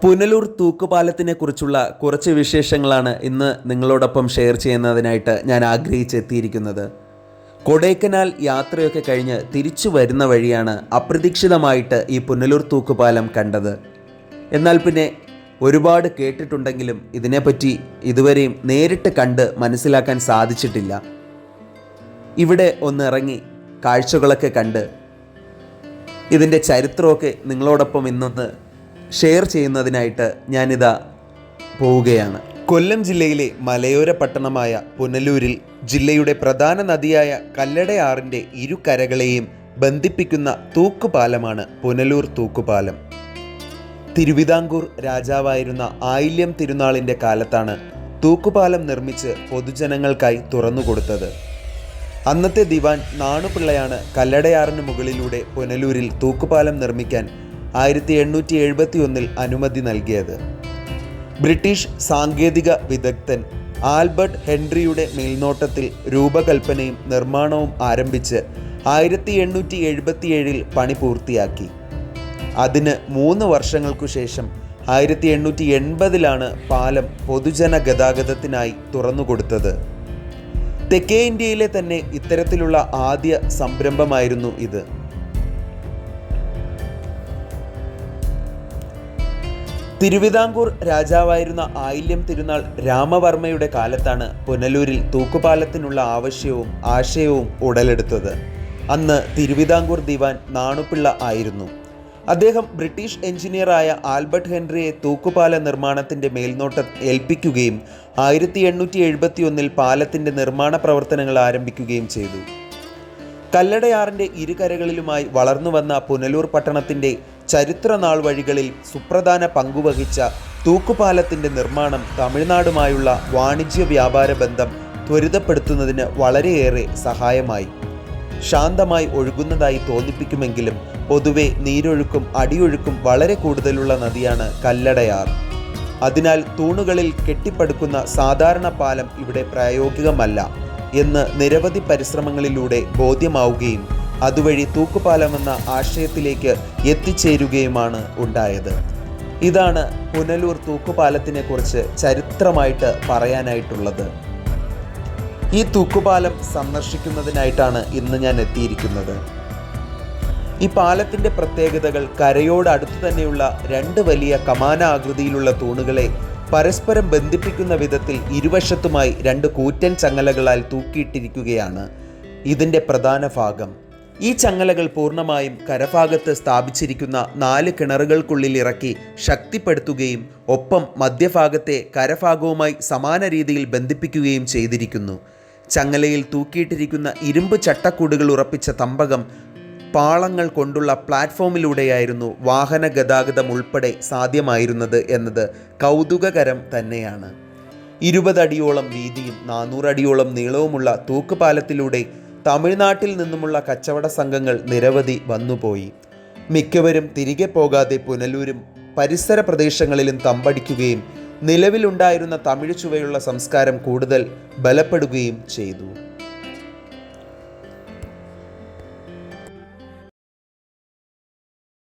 പുനലൂർ തൂക്കുപാലത്തിനെ കുറിച്ചുള്ള കുറച്ച് വിശേഷങ്ങളാണ് ഇന്ന് നിങ്ങളോടൊപ്പം ഷെയർ ചെയ്യുന്നതിനായിട്ട് ഞാൻ ആഗ്രഹിച്ചെത്തിയിരിക്കുന്നത്. കൊടൈക്കനാൽ യാത്രയൊക്കെ കഴിഞ്ഞ് തിരിച്ചു വരുന്ന വഴിയാണ് അപ്രതീക്ഷിതമായിട്ട് ഈ പുനലൂർ തൂക്കുപാലം കണ്ടത്. എന്നാൽ പിന്നെ ഒരുപാട് കേട്ടിട്ടുണ്ടെങ്കിലും ഇതിനെപ്പറ്റി ഇതുവരെയും നേരിട്ട് കണ്ട് മനസ്സിലാക്കാൻ സാധിച്ചിട്ടില്ല. ഇവിടെ ഒന്നിറങ്ങി കാഴ്ചകളൊക്കെ കണ്ട് ഇതിൻ്റെ ചരിത്രമൊക്കെ നിങ്ങളോടൊപ്പം ഇന്നൊന്ന് ഷെയർ ചെയ്യുന്നതിനായിട്ട് ഞാനിതാ പോവുകയാണ്. കൊല്ലം ജില്ലയിലെ മലയോര പട്ടണമായ പുനലൂരിൽ ജില്ലയുടെ പ്രധാന നദിയായ കല്ലടയാറിൻ്റെ ഇരുകരകളെയും ബന്ധിപ്പിക്കുന്ന തൂക്കുപാലമാണ് പുനലൂർ തൂക്കുപാലം. തിരുവിതാംകൂർ രാജാവായിരുന്ന ആയില്യം തിരുനാളിൻ്റെ കാലത്താണ് തൂക്കുപാലം നിർമ്മിച്ച് പൊതുജനങ്ങൾക്കായി തുറന്നുകൊടുത്തത്. അന്നത്തെ ദിവാൻ നാണുപിള്ളയാണ് കല്ലടയാറിന് മുകളിലൂടെ പുനലൂരിൽ തൂക്കുപാലം നിർമ്മിക്കാൻ 1871 അനുമതി നൽകിയത്. ബ്രിട്ടീഷ് സാങ്കേതിക വിദഗ്ധൻ ആൽബർട്ട് ഹെൻറിയുടെ മേൽനോട്ടത്തിൽ രൂപകൽപ്പനയും നിർമ്മാണവും ആരംഭിച്ച് 1877 പണി പൂർത്തിയാക്കി. അതിന് 3 വർഷങ്ങൾക്കു ശേഷം 1880 പാലം പൊതുജന ഗതാഗതത്തിനായി തുറന്നുകൊടുത്തത്. തെക്കേ ഇന്ത്യയിലെ തന്നെ ഇത്തരത്തിലുള്ള ആദ്യ സംരംഭമായിരുന്നു ഇത്. തിരുവിതാംകൂർ രാജാവായിരുന്ന ആയില്യം തിരുനാൾ രാമവർമ്മയുടെ കാലത്താണ് പുനലൂരിൽ തൂക്കുപാലത്തിനുള്ള ആശയവും ഉടലെടുത്തത്. അന്ന് തിരുവിതാംകൂർ ദിവാൻ നാണുപിള്ള ആയിരുന്നു. അദ്ദേഹം ബ്രിട്ടീഷ് എഞ്ചിനീയറായ ആൽബർട്ട് ഹെൻറിയെ തൂക്കുപാല നിർമ്മാണത്തിൻ്റെ മേൽനോട്ടം ഏൽപ്പിക്കുകയും 1871 പാലത്തിൻ്റെ നിർമ്മാണ പ്രവർത്തനങ്ങൾ ആരംഭിക്കുകയും ചെയ്തു. കല്ലടയാറിൻ്റെ ഇരുകരകളിലുമായി വളർന്നു വന്ന പുനലൂർ പട്ടണത്തിൻ്റെ ചരിത്ര നാൾ വഴികളിൽ സുപ്രധാന പങ്കുവഹിച്ച തൂക്കുപാലത്തിൻ്റെ നിർമ്മാണം തമിഴ്നാടുമായുള്ള വാണിജ്യ വ്യാപാര ബന്ധം ത്വരിതപ്പെടുത്തുന്നതിന് വളരെയേറെ സഹായമായി. ശാന്തമായി ഒഴുകുന്നതായി തോന്നിപ്പിക്കുമെങ്കിലും പൊതുവെ നീരൊഴുക്കും അടിയൊഴുക്കും വളരെ കൂടുതലുള്ള നദിയാണ് കല്ലടയാർ. അതിനാൽ തൂണുകളിൽ കെട്ടിപ്പടുക്കുന്ന സാധാരണ പാലം ഇവിടെ പ്രായോഗികമല്ല എന്ന് നിരവധി പരിശ്രമങ്ങളിലൂടെ ബോധ്യമാവുകയും അതുവഴി തൂക്കുപാലമെന്ന ആശയത്തിലേക്ക് എത്തിച്ചേരുകയുമാണ് ഉണ്ടായത്. ഇതാണ് പുനലൂർ തൂക്കുപാലത്തിനെ കുറിച്ച് ചരിത്രമായിട്ട് പറയാനായിട്ടുള്ളത്. ഈ തൂക്കുപാലം സന്ദർശിക്കുന്നതിനായിട്ടാണ് ഇന്ന് ഞാൻ എത്തിയിരിക്കുന്നത്. ഈ പാലത്തിൻ്റെ പ്രത്യേകതകൾ കരയോട് അടുത്തു തന്നെയുള്ള 2 വലിയ കമാന ആകൃതിയിലുള്ള തൂണുകളെ പരസ്പരം ബന്ധിപ്പിക്കുന്ന വിധത്തിൽ ഇരുവശത്തുമായി 2 കൂറ്റൻ ചങ്ങലകളാൽ തൂക്കിയിട്ടിരിക്കുകയാണ് ഇതിൻ്റെ പ്രധാന ഭാഗം. ഈ ചങ്ങലകൾ പൂർണ്ണമായും കരഭാഗത്ത് സ്ഥാപിച്ചിരിക്കുന്ന 4 കിണറുകൾക്കുള്ളിൽ ഇറക്കി ശക്തിപ്പെടുത്തുകയും ഒപ്പം മധ്യഭാഗത്തെ കരഭാഗവുമായി സമാന രീതിയിൽ ബന്ധിപ്പിക്കുകയും ചെയ്തിരിക്കുന്നു. ചങ്ങലയിൽ തൂക്കിയിട്ടിരിക്കുന്ന ഇരുമ്പ് ചട്ടക്കൂടുകൾ ഉറപ്പിച്ച തമ്പകം പാളങ്ങൾ കൊണ്ടുള്ള പ്ലാറ്റ്ഫോമിലൂടെയായിരുന്നു വാഹന ഗതാഗതം ഉൾപ്പെടെ സാധ്യമായിരുന്നത് എന്നത് കൗതുകകരം തന്നെയാണ്. 20 അടിയോളം വീതിയും 400 അടിയോളം നീളവുമുള്ള തൂക്കുപാലത്തിലൂടെ തമിഴ്നാട്ടിൽ നിന്നുമുള്ള കച്ചവട സംഘങ്ങൾ നിരവധി വന്നുപോയി. മിക്കവരും തിരികെ പോകാതെ പുനലൂരും പരിസര പ്രദേശങ്ങളിലും തമ്പടിക്കുകയും നിലവിലുണ്ടായിരുന്ന തമിഴ് ചുവയുള്ള സംസ്കാരം കൂടുതൽ ബലപ്പെടുകയും ചെയ്തു.